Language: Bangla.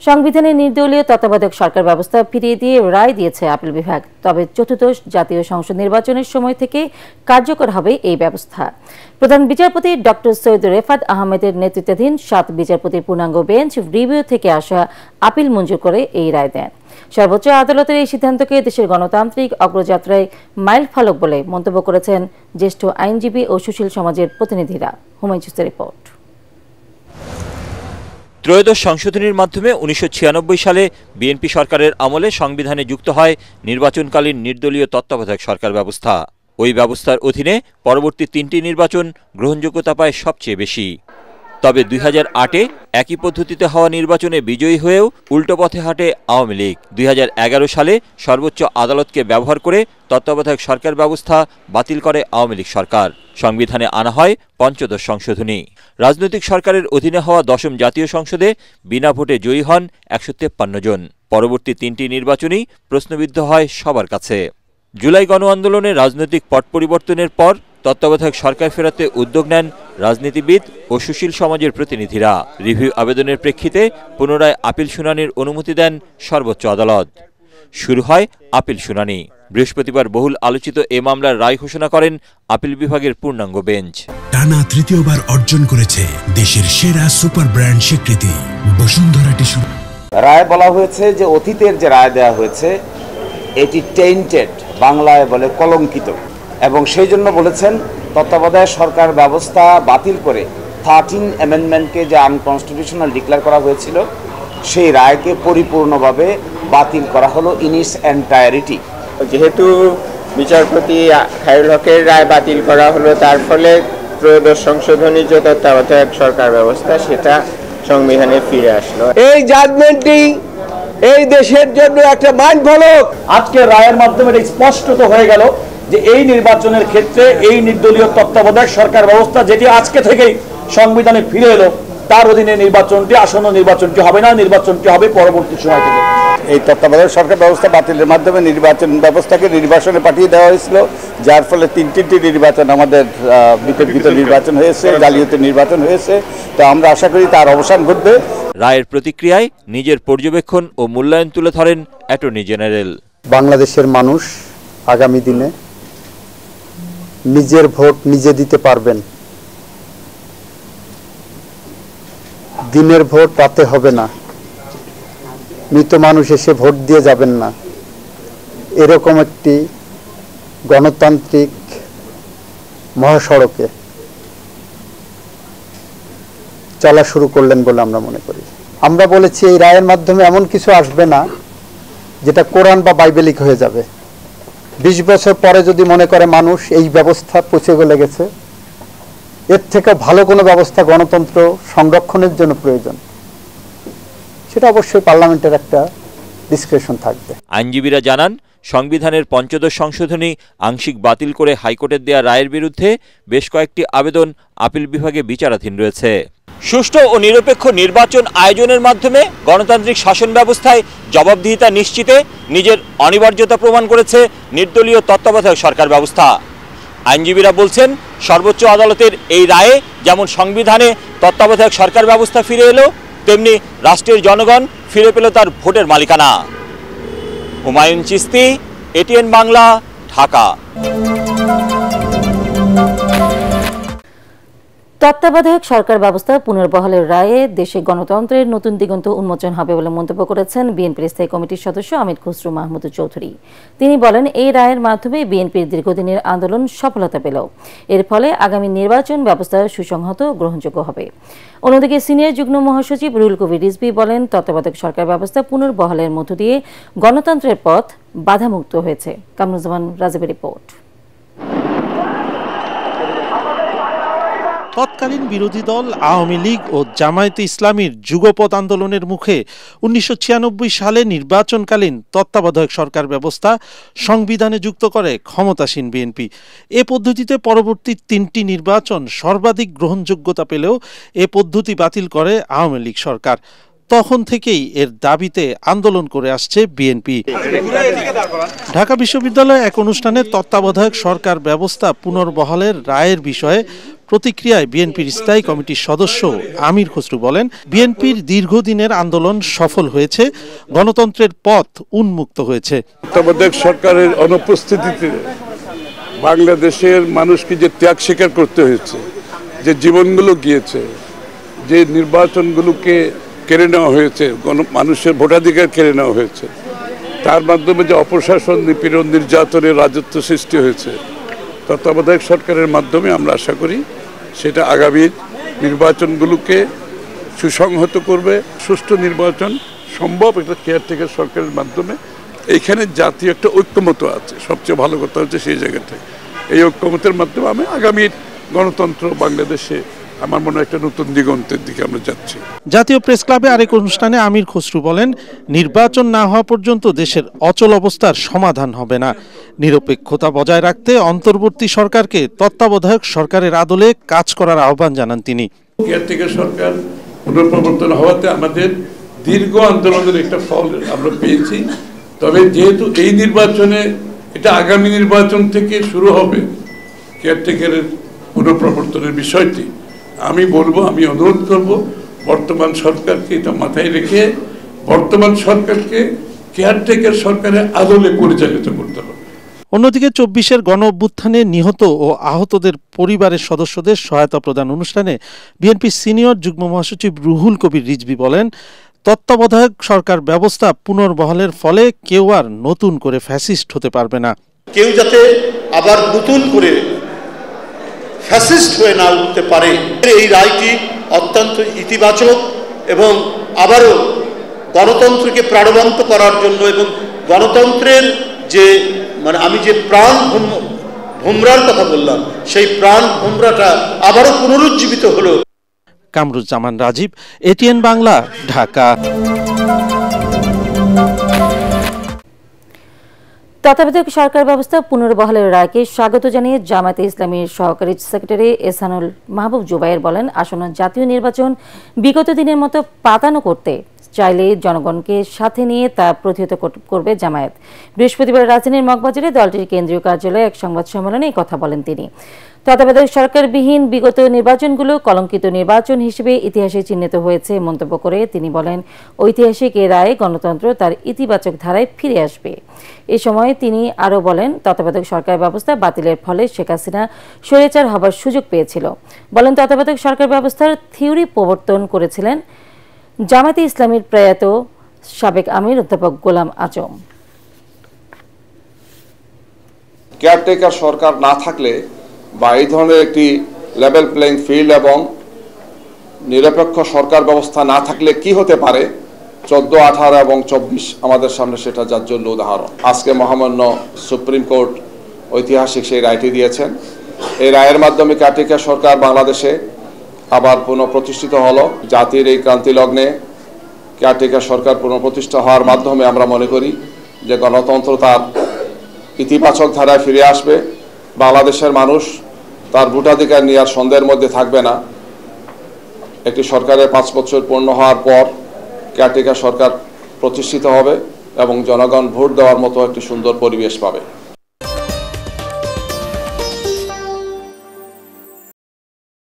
সংবিধানে নির্দলীয় তত্ত্বাবধায়ক সরকার ব্যবস্থা ফিরিয়ে দিয়ে রায় দিয়েছে আপিল বিভাগ। তবে চতুর্দশ জাতীয় সংসদ নির্বাচনের সময় থেকে কার্যকর হবে এই ব্যবস্থা। প্রধান বিচারপতি ডক্টর সৈয়দ রেফাত আহমেদের নেতৃত্বাধীন 7 বিচারপতির পূর্ণাঙ্গ বেঞ্চ রিভিউ থেকে আসা আপিল মঞ্জুর করে এই রায় দেন। সর্বোচ্চ আদালতের এই সিদ্ধান্তকে দেশের গণতান্ত্রিক অগ্রযাত্রায় মাইল ফলক বলে মন্তব্য করেছেন জ্যেষ্ঠ আইনজীবী ও সুশীল সমাজের প্রতিনিধিরা। হুমায়ুন চৌধুরীর রিপোর্ট। ত্রয়োদশ সংশোধনীর মাধ্যমে 1996 সালে বিএনপি সরকারের আমলে সংবিধানে যুক্ত হয় নির্বাচনকালীন নির্দলীয় তত্ত্বাবধায়ক সরকার ব্যবস্থা। ওই ব্যবস্থার অধীনে পরবর্তী 3টি নির্বাচন গ্রহণযোগ্যতা পায় সবচেয়ে বেশি। তবে 2008-এ একই পদ্ধতিতে হওয়া নির্বাচনে বিজয়ী হয়েও উল্টো পথে হাঁটে আওয়ামী লীগ। 2011 সালে সর্বোচ্চ আদালতকে ব্যবহার করে তত্ত্বাবধায়ক সরকার ব্যবস্থা বাতিল করে আওয়ামী লীগ সরকার। সংবিধানে আনা হয় পঞ্চদশ সংশোধনী। রাজনৈতিক সরকারের অধীনে হওয়া 10ম জাতীয় সংসদে বিনা ভোটে জয়ী হন 153 জন। পরবর্তী 3টি নির্বাচনই প্রশ্নবিদ্ধ হয় সবার কাছে। জুলাই গণ আন্দোলনে রাজনৈতিক পট পরিবর্তনের পর তত্ত্বাবধায়ক সরকার ফেরাতে উদ্যোগ নেন রাজনীতিবিদ ও সুশীল সমাজের প্রতিনিধিরা। রিভিউ আবেদনের প্রেক্ষিতে পুনরায় আপিল শুনানির অনুমতি দেন সর্বোচ্চ আদালত। শুরু হয় আপিল শুনানি। বৃহস্পতিবার বহুল আলোচিত এ মামলার রায় ঘোষণা করেন আপিল বিভাগের পূর্ণাঙ্গ বেঞ্চ। টানা তৃতীয়বার অর্জন করেছে দেশের সেরা সুপার ব্র্যান্ড স্বীকৃতি বসুন্ধরা টিস্যু। রায় বলা হয়েছে যে অতীতের যে রায় দেওয়া হয়েছে এটি টেন্টেড, বাংলায় বলে কলঙ্কিত, এবং সেই জন্য বলেছেন তত্ত্বাবধায়ক সরকার ব্যবস্থা বাতিল করে 13 অ্যামেন্ডমেন্টকে যে আনকনস্টিটিউশনাল ডিক্লেয়ার করা হয়েছিল সেই রায়কে পরিপূর্ণভাবে বাতিল করা হলো ইন ইটস এন্টায়ারিটি। যেহেতু বিচারপতি খায়রুল হকের রায় বাতিল করা হলো, তার ফলে ত্রয়োদশ সংশোধনী যে তত্ত্বাবধায়ক সরকার ব্যবস্থা সেটা সংবিধানে ফিরে আসলো। এই জাজমেন্টটি এই দেশের জন্য একটা মাইল ফলক। আজকের রায়ের মাধ্যমে এটা স্পষ্টত হয়ে গেল যে এই নির্বাচনের ক্ষেত্রে এই নির্দলীয় তত্ত্বাবধায়ক সরকার ব্যবস্থা যেটি আজকে থেকেই সংবিধানে ফিরে এলো, তার অধীনে নির্বাচনটি আসন্ন নির্বাচনটি হবে না, নির্বাচনটি হবে পরবর্তী সময় থেকে। এই তত্ত্বাবধায়ক সরকার ব্যবস্থা বাতিলের মাধ্যমে নির্বাচন ব্যবস্থাকে নির্বাচনে পাঠিয়ে দেওয়া হয়েছিল, যার ফলে 3টি নির্বাচন আমাদের বিতর্কিত নির্বাচন হয়েছে, জালিয়াতি নির্বাচন হয়েছে। তো আমরা আশা করি তার অবসান ঘটবে। রায়ের প্রতিক্রিয়ায় নিজের পর্যবেক্ষণ ও মূল্যায়ন তুলে ধরেন অ্যাটর্নি জেনারেল। বাংলাদেশের মানুষ আগামী দিনে নিজের ভোট নিজে দিতে পারবেন। দিনের ভোট রাতে হবে না, মৃত মানুষ এসে ভোট দিয়ে যাবেন না। এরকম একটি গণতান্ত্রিক মহাসড়কে চলা শুরু করলেন বলে আমরা মনে করি। আমরা বলেছি এই রায়ের মাধ্যমে এমন কিছু আসবে না যেটা কোরআন বা বাইবেলিক হয়ে যাবে। 20 বছর পরে যদি মনে করে মানুষ এই ব্যবস্থা পচে গলে গেছে, এর থেকে ভালো কোনো ব্যবস্থা গণতন্ত্র সংরক্ষণের জন্য প্রয়োজন, সেটা অবশ্যই পার্লামেন্টের একটা ডিসক্রিপশন থাকবে। আইনজীবীরা জানান, সংবিধানের পঞ্চদশ সংশোধনী আংশিক বাতিল করে হাইকোর্টের দেয়া রায়ের বিরুদ্ধে বেশ কয়েকটি আবেদন আপিল বিভাগে বিচারাধীন রয়েছে। সুষ্ঠু ও নিরপেক্ষ নির্বাচন আয়োজনের মাধ্যমে গণতান্ত্রিক শাসন ব্যবস্থায় জবাবদিহিতা নিশ্চিতে নিজের অনিবার্যতা প্রমাণ করেছে নির্দলীয় তত্ত্বাবধায়ক সরকার ব্যবস্থা। আইনজীবীরা বলছেন, সর্বোচ্চ আদালতের এই রায়ে যেমন সংবিধানে তত্ত্বাবধায়ক সরকার ব্যবস্থা ফিরে এলো, তেমনি রাষ্ট্রের জনগণ ফিরে পেল তার ভোটের মালিকানা। হুমায়ুন চিস্তি, এটিএন বাংলা, ঢাকা। তত্ত্বাবধায়ক সরকার ব্যবস্থা পুনর্বহালের রায়ে দেশে গণতন্ত্রের নতুন দিগন্ত উন্মোচন হবে বলে মন্তব্য করেছেন বিএনপির স্থায়ী কমিটির সদস্য আমির খসরু মাহমুদ চৌধুরী। তিনি বলেন, এই রায়ের মাধ্যমে বিএনপির দীর্ঘদিনের আন্দোলন সফলতা পেল। এর ফলে আগামী নির্বাচন ব্যবস্থা সুসংহত গ্রহণযোগ্য হবে। অন্যদিকে সিনিয়র যুগ্ম মহাসচিব রুহুল কবির রিজভী বলেন, তত্ত্বাবধায়ক সরকার ব্যবস্থা পুনর্বহালের মধ্য দিয়ে গণতন্ত্রের পথ বাধামুক্ত হয়েছে। কামরুজ্জামান রাজীবের রিপোর্ট। তৎকালীন বিরোধী দল আওয়ামী লীগ ও জামায়াতে ইসলামীর যুগপৎ আন্দোলনের মুখে 1996 সালে নির্বাচনকালীন তত্ত্বাবধায়ক সরকার ব্যবস্থা সংবিধানে যুক্ত করে ক্ষমতাসীন বিএনপি। এ পদ্ধতিতে পরবর্তী 3টি নির্বাচন সর্বাধিক গ্রহণযোগ্যতা পেলেও এ পদ্ধতি বাতিল করে আওয়ামী লীগ সরকার। তখন থেকেই এর দাবিতে আন্দোলন করে আসছে বিএনপি। ঢাকা বিশ্ববিদ্যালয়ে এক অনুষ্ঠানে তত্ত্বাবধায়ক সরকার ব্যবস্থা পুনর্বহালের রায়ের বিষয়ে প্রতিক্রিয়ায় বিএনপির স্থায়ী কমিটির সদস্য আমির খসরু বলেন, বিএনপির দীর্ঘদিনের আন্দোলন সফল হয়েছে, গণতন্ত্রের পথ উন্মুক্ত হয়েছে। তত্ত্বাবধায়ক সরকারের অনুপস্থিতিতে বাংলাদেশের মানুষকে যে ত্যাগ স্বীকার করতে হয়েছে, যে জীবনগুলো গিয়েছে, যে নির্বাচনগুলোকে কেড়ে নেওয়া হয়েছে, মানুষের ভোটাধিকার কেড়ে নেওয়া হয়েছে, তার মাধ্যমে যে অপশাসন, নিপীড়ন, নির্যাতনের রাজত্ব সৃষ্টি হয়েছে, তত্ত্বাবধায়ক সরকারের মাধ্যমে আমরা আশা করি সেটা আগামী নির্বাচনগুলোকে সুসংহত করবে। সুষ্ঠু নির্বাচন সম্ভব একটা কেয়ারটেকার সরকারের মাধ্যমে। এইখানে জাতীয় একটা ঐক্যমত আছে, সবচেয়ে ভালো কথা হচ্ছে সেই জায়গাটা। এই ঐক্যমতের মাধ্যমে আমি আগামী গণতন্ত্র বাংলাদেশে আমার মনে হয় একটা নতুন দিগন্তের দিকে আমরা যাচ্ছি। জাতীয় প্রেস ক্লাবে আরেক অনুষ্ঠানে আমির খসরু বলেন, নির্বাচন না হওয়া পর্যন্ত দেশের অচল অবস্থার সমাধান হবে না। নিরপেক্ষতা বজায় রাখতে অন্তর্বর্তী সরকারকে তত্ত্বাবধায়ক সরকারের আদলে কাজ করার আহ্বান জানান তিনি। কেয়ারটেকার সরকার পুনঃপ্রবর্তন হওয়াতে আমাদের দীর্ঘ আন্দোলনের একটা ফল আমরা পেয়েছি। তবে যেহেতু এই নির্বাচনে এটা আগামী নির্বাচন থেকে শুরু হবে কেয়ারটেকারের পুনঃপ্রবর্তনের বিষয়টি, আমি বলবো, আমি অনুরোধ করব বর্তমান সরকারকে এটা মাথায় রেখে বর্তমান সরকারকে কেয়ারটেকার সরকারের আদলে পরিচালিত করতে হবে। অন্যদিকে 24-এর গণ অভ্যুত্থানে নিহত ও আহতদের পরিবারের সদস্যদের সহায়তা প্রদান অনুষ্ঠানে বিএনপির সিনিয়র যুগ্ম মহাসচিব রুহুল কবির রিজভী বলেন, তত্ত্বাবধায়ক সরকার ব্যবস্থা পুনর্বহালের ফলে কেউ আর নতুন করে ফ্যাসিস্ট হতে পারবে না। কেউ যাতে আবার নতুন করে ফ্যাসিস্ট হয়ে না উঠতে পারে, এই রায়টি অত্যন্ত ইতিবাচক এবং আবারও গণতন্ত্রকে প্রাণবন্ত করার জন্য এবং গণতন্ত্রের যে আমি যে প্রাণ ভোমরার কথা বললাম, সেই প্রাণ ভোমরাটা আবারও পুনরুজ্জীবিত হলো। কামরুজ্জামান রাজীব, এটিএন বাংলা, ঢাকা। তত্ত্বাবধায়ক সরকার ব্যবস্থা পুনর্বহালের রায়কে স্বাগত জানিয়ে জামায়াতে ইসলামীর সহকারী সেক্রেটারি এহসানুল মাহবুব জুবায়ের বলেন, আসন্ন জাতীয় নির্বাচন বিগত দিনের মতো পাতানো করতে চাইলে জনগণকে সাথে নিয়ে তা প্রতিহত করবে জামায়াত। বৃহস্পতিবার রাজধানীর মগবাজারে দলটির কেন্দ্রীয় কার্যালয়ে এক সংবাদ সম্মেলনে এই কথা বলেন তিনি। তত্ত্বাবধায়ক সরকারবিহীন বিগত নির্বাচনগুলো কলঙ্কিত নির্বাচন হিসেবে ইতিহাসে চিহ্নিত হয়েছে মন্তব্য করে তিনি বলেন, ঐতিহাসিক এ রায়ে গণতন্ত্র তার ইতিবাচক ধারায় ফিরে আসবে। এ সময় তিনি আরও বলেন, তত্ত্বাবধায়ক সরকার ব্যবস্থা বাতিলের ফলে শেখ হাসিনা স্বৈরাচার হবার সুযোগ পেয়েছিল। বলেন, তত্ত্বাবধায়ক সরকার ব্যবস্থার থিওরি প্রবর্তন করেছিলেন জামায়াতে ইসলামীর প্রয়াত সাবেক আমির অধ্যাপক গোলাম আজম। কেয়ারটেকার সরকার না থাকলে বা এই ধরনের একটি লেভেল প্লেইং ফিল্ড এবং নিরপেক্ষ সরকার ব্যবস্থা না থাকলে কি হতে পারে, 14, 18 এবং 24 আমাদের সামনে সেটা জাজ্বল্য উদাহরণ। আজকে মহামান্য সুপ্রিম কোর্ট ঐতিহাসিক সেই রায়টি দিয়েছেন। এই রায়ের মাধ্যমে কেয়ারটেকার সরকার বাংলাদেশে আবার পুনঃপ্রতিষ্ঠিত হলো। জাতির এই ক্রান্তি লগ্নে কেয়ারটেকার সরকার পুনঃপ্রতিষ্ঠা হওয়ার মাধ্যমে আমরা মনে করি যে গণতন্ত্র তার ইতিবাচক ধারায় ফিরে আসবে। বাংলাদেশের মানুষ তার ভোটাধিকার নিয়ে আর সন্দেহের মধ্যে থাকবে না। একটি সরকারের 5 বছর পূর্ণ হওয়ার পর কেয়ারটেকার সরকার প্রতিষ্ঠিত হবে এবং জনগণ ভোট দেওয়ার মতো একটি সুন্দর পরিবেশ পাবে।